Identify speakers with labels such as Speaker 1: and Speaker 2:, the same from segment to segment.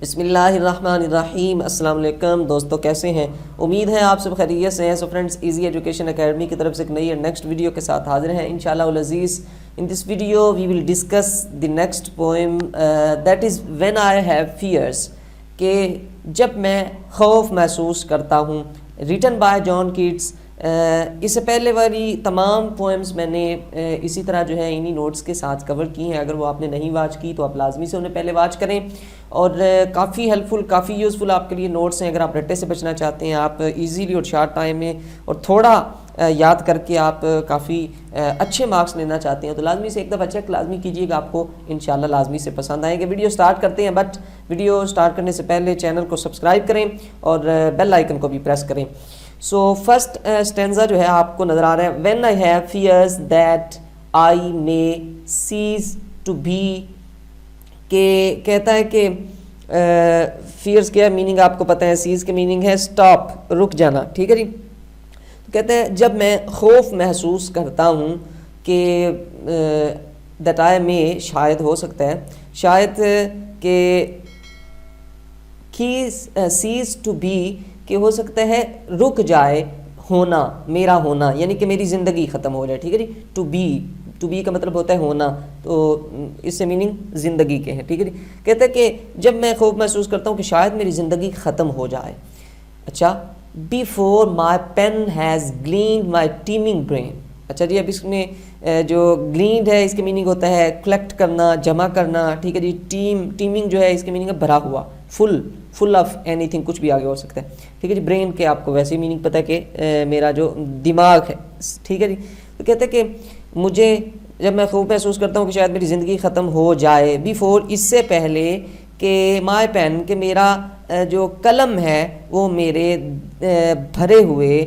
Speaker 1: بسم اللہ الرحمن الرحیم۔ السلام علیکم دوستو، کیسے ہیں؟ امید ہے آپ سب خیریت سے ہیں۔ سو فرینڈز، ایزی ایجوکیشن اکیڈمی کی طرف سے ایک نئی اور نیکسٹ ویڈیو کے ساتھ حاضر ہیں انشاءاللہ العزیز۔ In this video we will discuss the next poem that is when I have fears, کہ جب میں خوف محسوس کرتا ہوں، ریٹن بائی جان کیٹس۔ اس سے پہلے والی تمام پوئمز میں نے اسی طرح جو ہے انہی نوٹس کے ساتھ کور کی ہیں۔ اگر وہ آپ نے نہیں واچ کی تو آپ لازمی سے انہیں پہلے واچ کریں، اور کافی ہیلپ فل، کافی یوزفل آپ کے لیے نوٹس ہیں۔ اگر آپ رٹے سے بچنا چاہتے ہیں، آپ ایزیلی اور شارٹ ٹائم میں اور تھوڑا یاد کر کے آپ کافی اچھے مارکس لینا چاہتے ہیں، تو لازمی سے ایک دفعہ چیک لازمی کیجیے گا، آپ کو انشاءاللہ لازمی سے پسند آئیں گے۔ ویڈیو سٹارٹ کرتے ہیں، بٹ ویڈیو سٹارٹ کرنے سے پہلے چینل کو سبسکرائب کریں اور بیل آئیکن کو بھی پریس کریں۔ سو فرسٹ اسٹینزا جو ہے آپ کو نظر آ رہا ہے، when I have fears that I may cease to be, کہ کہتا ہے کہ فیئرز کیا میننگ آپ کو پتہ ہے، سیز کے میننگ ہے سٹاپ، رک جانا، ٹھیک ہے جی۔ تو کہتے ہیں جب میں خوف محسوس کرتا ہوں، کہ دیٹ آئی مے شاید ہو سکتا ہے، شاید کہ سیز ٹو بی کہ ہو سکتا ہے رک جائے ہونا، میرا ہونا، یعنی کہ میری زندگی ختم ہو جائے، ٹھیک ہے جی۔ ٹو بی کا مطلب ہوتا ہے ہونا، تو اس سے میننگ زندگی کے ہیں، ٹھیک ہے جی۔ کہتے ہیں کہ جب میں خوف محسوس کرتا ہوں کہ شاید میری زندگی ختم ہو جائے۔ اچھا، before my pen has gleaned my teeming brain. اچھا جی، اب اس میں جو گلینڈ ہے اس کے میننگ ہوتا ہے کلیکٹ کرنا، جمع کرنا، ٹھیک ہے جی۔ ٹیمنگ جو ہے اس کے میننگ ہے بھرا ہوا، فل آف اینی تھنگ، کچھ بھی آگے ہو سکتا ہے، ٹھیک ہے جی۔ برین کے آپ کو ویسے ہی میننگ پتہ ہے کہ میرا جو دماغ ہے، ٹھیک ہے جی۔ تو کہتے ہیں کہ مجھے جب میں خوف محسوس کرتا ہوں کہ شاید میری زندگی ختم ہو جائے، بیفور اس سے پہلے کہ مائی پین کہ میرا جو قلم ہے وہ میرے بھرے ہوئے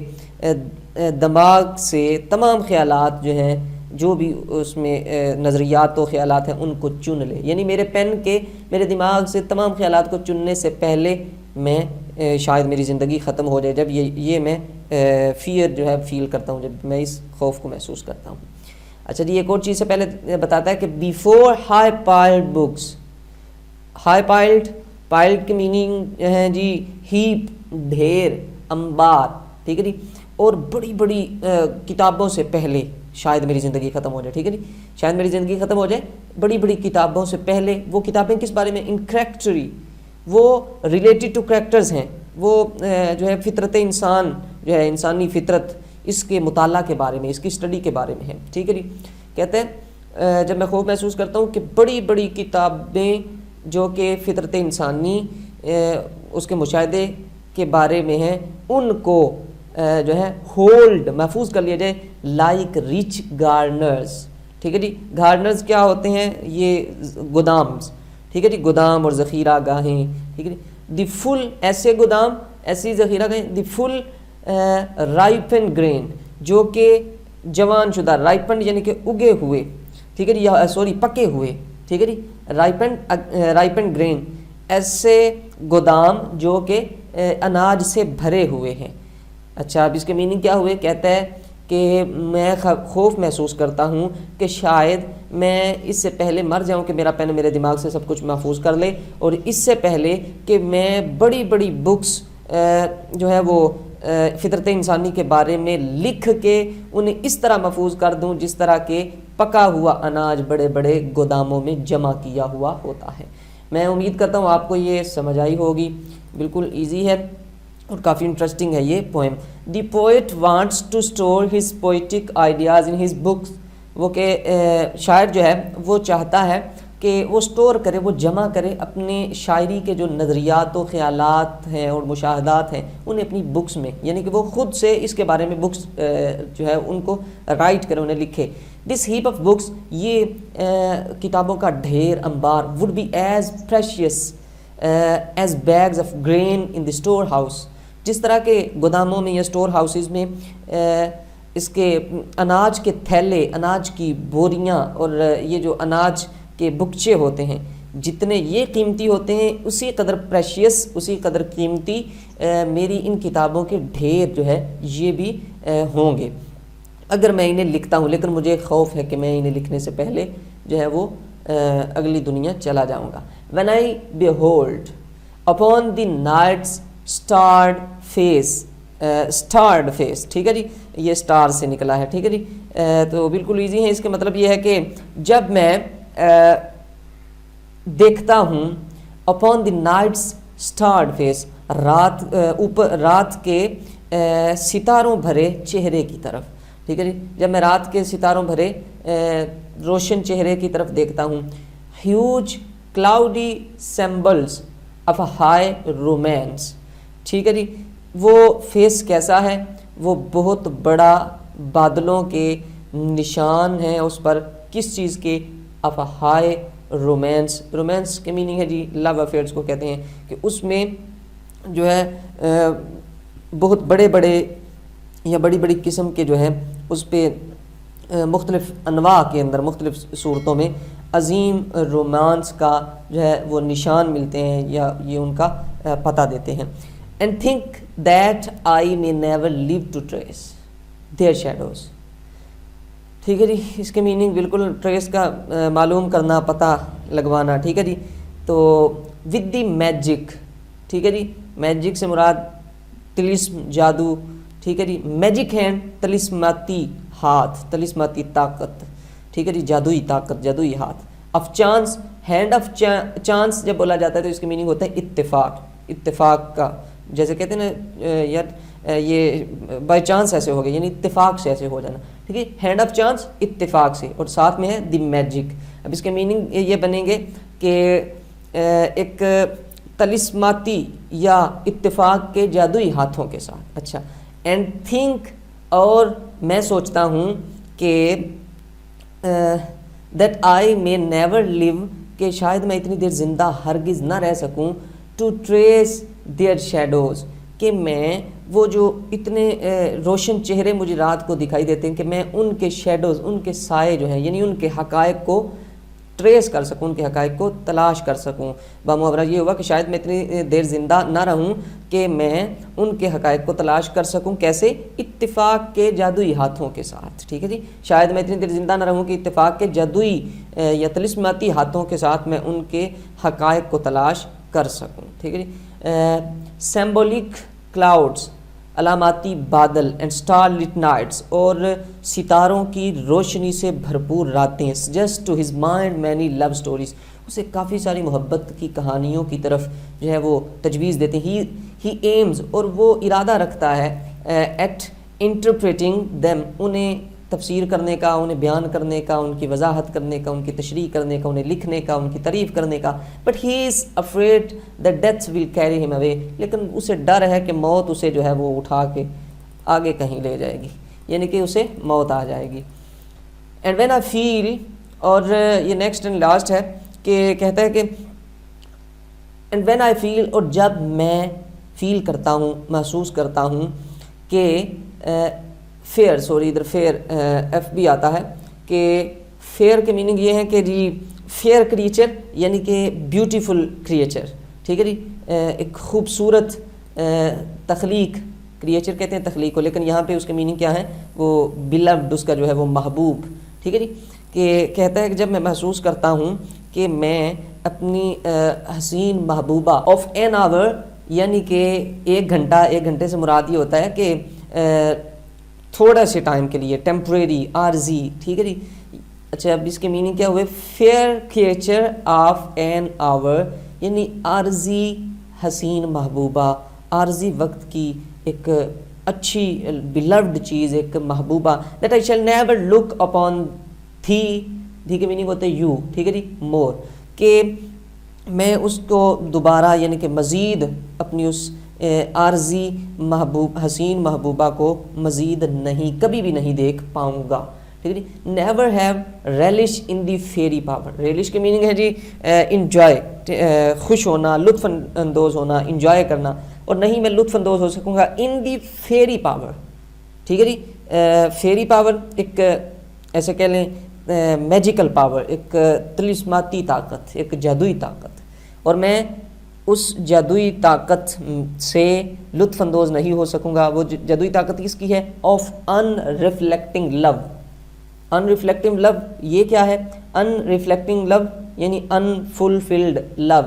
Speaker 1: دماغ سے تمام خیالات جو ہیں، جو بھی اس میں نظریات و خیالات ہیں ان کو چن لے، یعنی میرے پین کے میرے دماغ سے تمام خیالات کو چننے سے پہلے میں شاید میری زندگی ختم ہو جائے، جب یہ میں فیئر جو ہے فیل کرتا ہوں، جب میں اس خوف کو محسوس کرتا ہوں۔ اچھا جی، ایک اور چیز سے پہلے بتاتا ہے کہ بیفور ہائی پائلڈ بکس، ہائی پائلڈ کی میننگ ہے جی ہیپ، ڈھیر، انبار، ٹھیک ہے جی۔ اور بڑی بڑی کتابوں سے پہلے شاید میری زندگی ختم ہو جائے، ٹھیک ہے جی۔ شاید میری زندگی ختم ہو جائے بڑی بڑی کتابوں سے پہلے۔ وہ کتابیں کس بارے میں؟ ان کریکٹری، وہ ریلیٹڈ ٹو کریکٹرز ہیں، وہ جو ہے فطرت انسان جو ہے، انسانی فطرت، اس کے مطالعہ کے بارے میں، اس کی اسٹڈی کے بارے میں ہے، ٹھیک ہے جی۔ کہتے ہیں جب میں خوف محسوس کرتا ہوں کہ بڑی بڑی کتابیں جو کہ فطرت انسانی اس کے مشاہدے کے بارے میں ہیں، ان کو جو ہے ہولڈ، محفوظ کر لیا جائے، لائک ریچ گارڈنرز، ٹھیک ہے جی۔ گارڈنرز کیا ہوتے ہیں؟ یہ گودامز، ٹھیک ہے جی، گودام اور ذخیرہ گاہیں، ٹھیک ہے جی۔ دی فل، ایسے گودام، ایسی ذخیرہ گاہیں، دی فل رائپن گرین، جو کہ جوان شدہ، رائپن یعنی کہ اگے ہوئے، ٹھیک ہے جی، سوری پکے ہوئے، ٹھیک ہے جی۔ رائپن گرین، ایسے گودام جو کہ اناج سے بھرے ہوئے ہیں۔ اچھا، اب اس کے میننگ کیا ہوئے؟ کہتا ہے کہ میں خوف محسوس کرتا ہوں کہ شاید میں اس سے پہلے مر جاؤں کہ میرا پین میرے دماغ سے سب کچھ محفوظ کر لے، اور اس سے پہلے کہ میں بڑی بڑی بکس جو ہے وہ فطرت انسانی کے بارے میں لکھ کے انہیں اس طرح محفوظ کر دوں جس طرح کہ پکا ہوا اناج بڑے بڑے گوداموں میں جمع کیا ہوا ہوتا ہے۔ میں امید کرتا ہوں آپ کو یہ سمجھ آئی ہوگی، بالکل ایزی ہے اور کافی انٹرسٹنگ ہے یہ poem. The poet wants to store his poetic ideas in his books, وہ کہ شاعر جو ہے وہ چاہتا ہے کہ وہ اسٹور کرے، وہ جمع کرے اپنے شاعری کے جو نظریات و خیالات ہیں اور مشاہدات ہیں انہیں اپنی بکس میں، یعنی کہ وہ خود سے اس کے بارے میں بکس جو ہے ان کو رائٹ کرے، انہیں لکھے۔ دس ہیپ آف بکس، یہ کتابوں کا ڈھیر، انبار، would be as precious as bags of grain in the storehouse, جس طرح کے گوداموں میں یا اسٹور ہاؤسز میں اس کے اناج کے تھیلے، اناج کی بوریاں اور یہ جو اناج کے بکچے ہوتے ہیں، جتنے یہ قیمتی ہوتے ہیں اسی قدر پریشیس، اسی قدر قیمتی میری ان کتابوں کے ڈھیر جو ہے یہ بھی ہوں گے اگر میں انہیں لکھتا ہوں، لیکن مجھے خوف ہے کہ میں انہیں لکھنے سے پہلے جو ہے وہ اگلی دنیا چلا جاؤں گا۔ when I behold، upon the night's starred face, starred face, ٹھیک ہے جی, یہ star سے نکلا ہے, ٹھیک ہے جی. تو بالکل ایزی ہے, اس کا مطلب یہ ہے کہ جب میں دیکھتا ہوں upon the night's starred face, رات کے ستاروں بھرے چہرے کی طرف, ٹھیک ہے جی, جب میں رات کے ستاروں بھرے روشن چہرے کی طرف دیکھتا ہوں. huge cloudy symbols of a high romance, ٹھیک ہے جی, وہ فیس کیسا ہے, وہ بہت بڑا بادلوں کے نشان ہیں اس پر, کس چیز کے, of a high romance. Romance کے میننگ ہے جی لو افیئرس کو کہتے ہیں, کہ اس میں جو ہے بہت بڑے بڑے یا بڑی بڑی قسم کے جو ہے اس پہ مختلف انواع کے اندر مختلف صورتوں میں عظیم رومانس کا جو ہے وہ نشان ملتے ہیں یا یہ ان کا پتہ دیتے ہیں. and think that I may never live to trace their shadows, ٹھیک ہے جی, اس کے میننگ بالکل ٹریس کا معلوم کرنا, پتہ لگوانا, ٹھیک ہے جی. تو with the magic, ٹھیک ہے جی, میجک سے مراد طلسم, جادو, ٹھیک ہے جی. میجک ہینڈ, طلسماتی ہاتھ, طلسماتی طاقت, ٹھیک ہے جی, جادوئی طاقت, جادوئی ہاتھ. Of chance, hand of chance جب بولا جاتا ہے تو اس کا میننگ ہوتا ہے اتفاق, اتفاق کا, جیسے کہتے ہیں نا یار یہ بائی چانس ایسے ہو گئے, یعنی اتفاق سے ایسے ہو جانا, ٹھیک ہے. ہینڈ آف چانس اتفاق سے, اور ساتھ میں ہے دی میجک. اب اس کے میننگ یہ بنیں گے کہ ایک طلسماتی یا اتفاق کے جادوئی ہاتھوں کے ساتھ. اچھا, اینڈ تھنک, اور میں سوچتا ہوں کہ دیٹ آئی مے نیور لیو, کہ شاید میں اتنی دیر زندہ ہرگز نہ رہ سکوں, ٹو ٹریس دیئر شیڈوز, کہ میں وہ جو اتنے روشن چہرے مجھے رات کو دکھائی دیتے ہیں کہ میں ان کے شیڈوز, ان کے سائے جو ہیں, یعنی ان کے حقائق کو ٹریس کر سکوں, ان کے حقائق کو تلاش کر سکوں. بامحاورہ یہ ہوا کہ شاید میں اتنی دیر زندہ نہ رہوں کہ میں ان کے حقائق کو تلاش کر سکوں, کیسے, اتفاق کے جادوئی ہاتھوں کے ساتھ, ٹھیک ہے جی. شاید میں اتنی دیر زندہ نہ رہوں کہ اتفاق کے جادوئی یا طلسماتی ہاتھوں کے ساتھ میں ان کے حقائق کو تلاش کر سکوں, ٹھیک ہے جی. سمبولک کلاؤڈس, علاماتی بادل, اینڈ اسٹار لٹ نائٹس, اور ستاروں کی روشنی سے بھرپور راتیں, suggest to his mind many love stories, اسے کافی ساری محبت کی کہانیوں کی طرف جو ہے وہ تجویز دیتے ہیں. ہی ایمز, اور وہ ارادہ رکھتا ہے, ایٹ انٹرپریٹنگ دیم, انہیں تفسیر کرنے کا, انہیں بیان کرنے کا, ان کی وضاحت کرنے کا, ان کی تشریح کرنے کا, انہیں لکھنے کا, ان کی تعریف کرنے کا. But he is afraid that death will carry ہم اوے, لیکن اسے ڈر ہے کہ موت اسے جو ہے وہ اٹھا کے آگے کہیں لے جائے گی, یعنی کہ اسے موت آ جائے گی. اینڈ وین آئی فیل, اور یہ نیکسٹ اینڈ لاسٹ ہے کہ کہتا ہے کہ اینڈ وین آئی فیل, اور جب میں فیل کرتا ہوں, محسوس کرتا ہوں کہ فیئر, سوری ادھر فیئر ایف بھی آتا ہے, کہ فیئر کے میننگ یہ ہے کہ جی فیئر کریچر یعنی کہ بیوٹیفل کریچر, ٹھیک ہے جی, ایک خوبصورت تخلیق, کریچر کہتے ہیں تخلیق کو, لیکن یہاں پہ اس کے میننگ کیا ہے, وہ بیلوڈ, اس کا جو ہے وہ محبوب, ٹھیک ہے جی. کہ کہتا ہے کہ جب میں محسوس کرتا ہوں کہ میں اپنی حسین محبوبہ, آف این آور, یعنی کہ ایک گھنٹہ, ایک گھنٹے سے مراد یہ ہوتا ہے کہ تھوڑا سے ٹائم کے لیے, ٹیمپریری, عارضی, ٹھیک ہے جی. اچھا, اب اس کے میننگ کیا ہوئے, fair creature of an hour, یعنی عارضی حسین محبوبہ, عارضی وقت کی ایک اچھی بیلوڈ چیز, ایک محبوبہ. That I shall never look upon thee, thee کے میننگ ہوتے یو, ٹھیک ہے جی, مور, کہ میں اس کو دوبارہ یعنی کہ مزید اپنی اس عارضی حسین محبوبہ کو مزید نہیں, کبھی بھی نہیں دیکھ پاؤں گا, ٹھیک ہے جی. Never have relish in the faery power, relish کی میننگ ہے جی انجوائے, خوش ہونا, لطف اندوز ہونا, انجوائے کرنا, اور نہیں میں لطف اندوز ہو سکوں گا ان دی فیری پاور, ٹھیک ہے جی. فیری پاور ایک ایسے کہہ لیں میجیکل پاور, ایک طلسماتی طاقت, ایک جادوئی طاقت, اور میں اس جادوئی طاقت سے لطف اندوز نہیں ہو سکوں گا. وہ جادوئی طاقت کس کی ہے, of unreflecting love. Unreflecting love یہ کیا ہے, ان ریفلیکٹنگ لو یعنی ان فلفلڈ لو,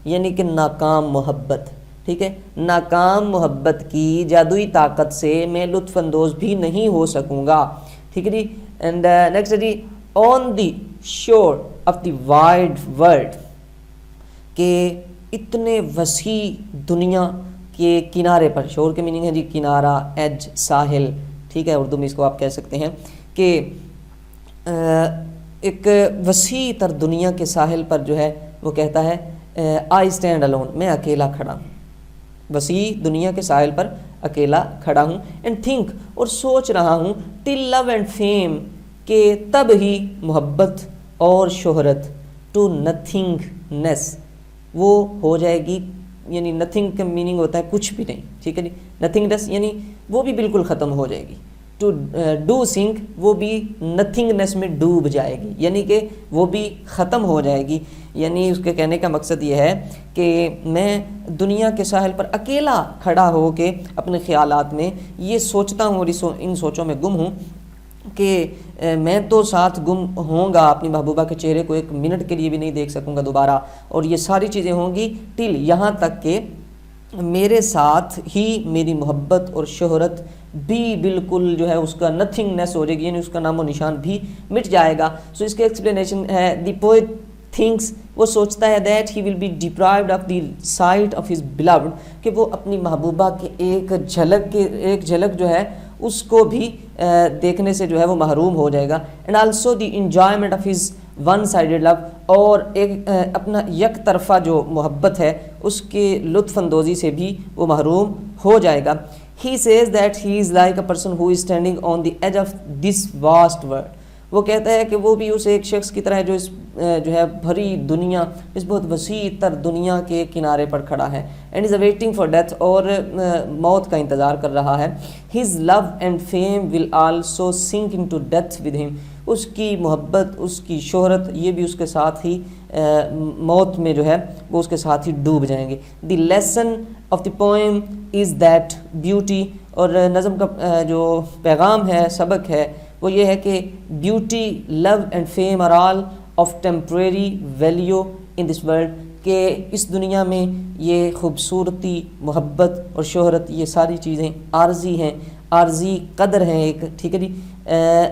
Speaker 1: یعنی کہ ناکام محبت، ٹھیک ہے، ناکام محبت کی جادوئی طاقت سے میں لطف اندوز بھی نہیں ہو سکوں گا، ٹھیک ہے جی. اینڈ نیکسٹ جی، آن دی شور آف دی وائڈ ورلڈ، کہ اتنے وسیع دنیا کے کنارے پر، شور کے میننگ ہے جی کنارہ، ایج، ساحل، ٹھیک ہے، اردو میں اس کو آپ کہہ سکتے ہیں کہ ایک وسیع تر دنیا کے ساحل پر جو ہے وہ کہتا ہے آئی اسٹینڈ الون، میں اکیلا کھڑا ہوں، وسیع دنیا کے ساحل پر اکیلا کھڑا ہوں. اینڈ تھنک، اور سوچ رہا ہوں، ٹل لو اینڈ فیم، کہ تب ہی محبت اور شہرت، ٹو نتھنگنیس، وہ ہو جائے گی، یعنی نتھنگ کا میننگ ہوتا ہے کچھ بھی نہیں، ٹھیک ہے جی، نتھنگنیس یعنی وہ بھی بالکل ختم ہو جائے گی. ٹو ڈو سنک، وہ بھی نتھنگنیس میں ڈوب جائے گی، یعنی کہ وہ بھی ختم ہو جائے گی. یعنی اس کے کہنے کا مقصد یہ ہے کہ میں دنیا کے ساحل پر اکیلا کھڑا ہو کے اپنے خیالات میں یہ سوچتا ہوں اور ان سوچوں میں گم ہوں کہ میں تو ساتھ گم ہوں گا، اپنی محبوبہ کے چہرے کو ایک منٹ کے لیے بھی نہیں دیکھ سکوں گا دوبارہ، اور یہ ساری چیزیں ہوں گی ٹل، یہاں تک کہ میرے ساتھ ہی میری محبت اور شہرت بھی بالکل جو ہے اس کا نتھنگنیس ہو جائے گی، یعنی اس کا نام و نشان بھی مٹ جائے گا. سو اس کے ایکسپلینیشن ہے، دی پوئٹ تھنکس، وہ سوچتا ہے that he will be deprived of the sight of his beloved, کہ وہ اپنی محبوبہ کے ایک جھلک جو ہے اس کو بھی دیکھنے سے جو ہے وہ محروم ہو جائے گا. And also the enjoyment of his one sided love, اور ایک اپنا یک طرفہ جو محبت ہے اس کے لطف اندوزی سے بھی وہ محروم ہو جائے گا. He says that he is like a person who is standing on the edge of this vast world. وہ کہتا ہے کہ وہ بھی اس ایک شخص کی طرح جو جو ہے بھری دنیا، اس بہت وسیع تر دنیا کے کنارے پر کھڑا ہے. and is awaiting for death، اور موت کا انتظار کر رہا ہے. his love and fame will also sink into death with him. اس کی محبت، اس کی شہرت، یہ بھی اس کے ساتھ ہی موت میں جو ہے وہ اس کے ساتھ ہی ڈوب جائیں گے. the lesson of the poem is that beauty، اور نظم کا جو پیغام ہے، سبق ہے، وہ یہ ہے کہ beauty, love and fame are all of temporary value in this world, کہ اس دنیا میں یہ خوبصورتی، محبت اور شہرت، یہ ساری چیزیں عارضی ہیں، عارضی قدر ہیں ایک، ٹھیک ہے جی.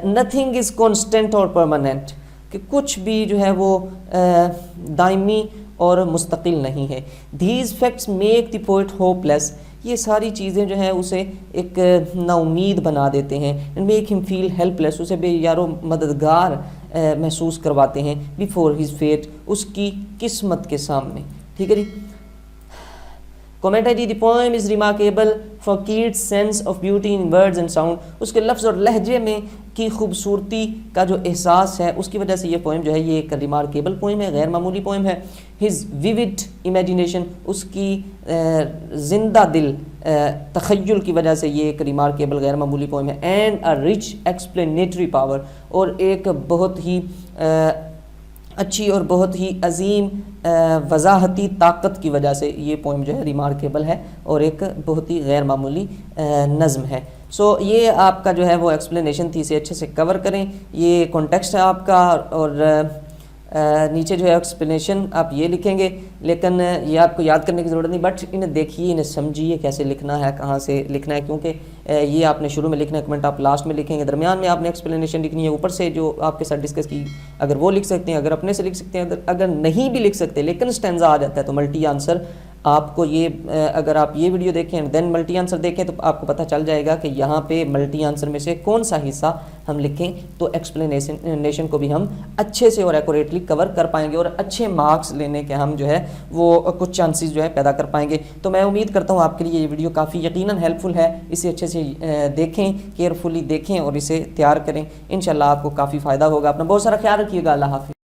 Speaker 1: نتھنگ از کانسٹنٹ اور پرماننٹ، کہ کچھ بھی جو ہے وہ دائمی اور مستقل نہیں ہے. These facts make the poet hopeless, یہ ساری چیزیں جو ہیں اسے ایک نا امید بنا دیتے ہیں. اینڈ میک ہم فیل ہیلپ لیس، اسے بے یارو مددگار محسوس کرواتے ہیں. بیفور ہز فیٹ، اس کی قسمت کے سامنے، ٹھیک ہے جی. کامنٹ ہے جی، the poem is remarkable for Keats sense of beauty in words and sound, اس کے لفظ اور لہجے میں کی خوبصورتی کا جو احساس ہے اس کی وجہ سے یہ پوئم جو ہے یہ ایک ریمارکیبل پوئم ہے، غیر معمولی پوئم ہے. ہز ویوڈ امیجینیشن، اس کی زندہ دل تخیل کی وجہ سے یہ ایک ریمارکیبل غیر معمولی پوئم ہے. And a rich explanatory power, اور ایک بہت ہی اچھی اور بہت ہی عظیم وضاحتی طاقت کی وجہ سے یہ پوئم جو ہے ریمارکیبل ہے اور ایک بہت ہی غیر معمولی نظم ہے. سو یہ آپ کا جو ہے وہ ایکسپلینیشن تھی، اسے اچھے سے کور کریں. یہ کانٹیکسٹ ہے آپ کا، اور نیچے جو ہے ایکسپلینیشن آپ یہ لکھیں گے، لیکن یہ آپ کو یاد کرنے کی ضرورت نہیں، بٹ انہیں دیکھیے، انہیں سمجھیے کیسے لکھنا ہے، کہاں سے لکھنا ہے، کیونکہ یہ آپ نے شروع میں لکھنا ہے، کمنٹ آپ لاسٹ میں لکھیں گے، درمیان میں آپ نے ایکسپلینیشن لکھنی ہے، اوپر سے جو آپ کے ساتھ ڈسکس کی اگر وہ لکھ سکتے ہیں، اگر اپنے سے لکھ سکتے ہیں، اگر نہیں بھی لکھ سکتے لیکن اسٹینزا آ جاتا ہے تو ملٹی آنسر آپ کو یہ، اگر آپ یہ ویڈیو دیکھیں دین ملٹی آنسر دیکھیں تو آپ کو پتہ چل جائے گا کہ یہاں پہ ملٹی آنسر میں سے کون سا حصہ ہم لکھیں تو ایکسپلینیشن کو بھی ہم اچھے سے اور ایکوریٹلی کور کر پائیں گے اور اچھے مارکس لینے کے ہم جو ہے وہ کچھ چانسز جو ہے پیدا کر پائیں گے. تو میں امید کرتا ہوں آپ کے لیے یہ ویڈیو کافی یقیناً ہیلپ فل ہے. اسے اچھے سے دیکھیں، کیئرفلی دیکھیں اور اسے تیار کریں. انشاءاللہ آپ کو کافی فائدہ ہوگا. اپنا بہت سارا خیال رکھیے گا. اللہ حافظ.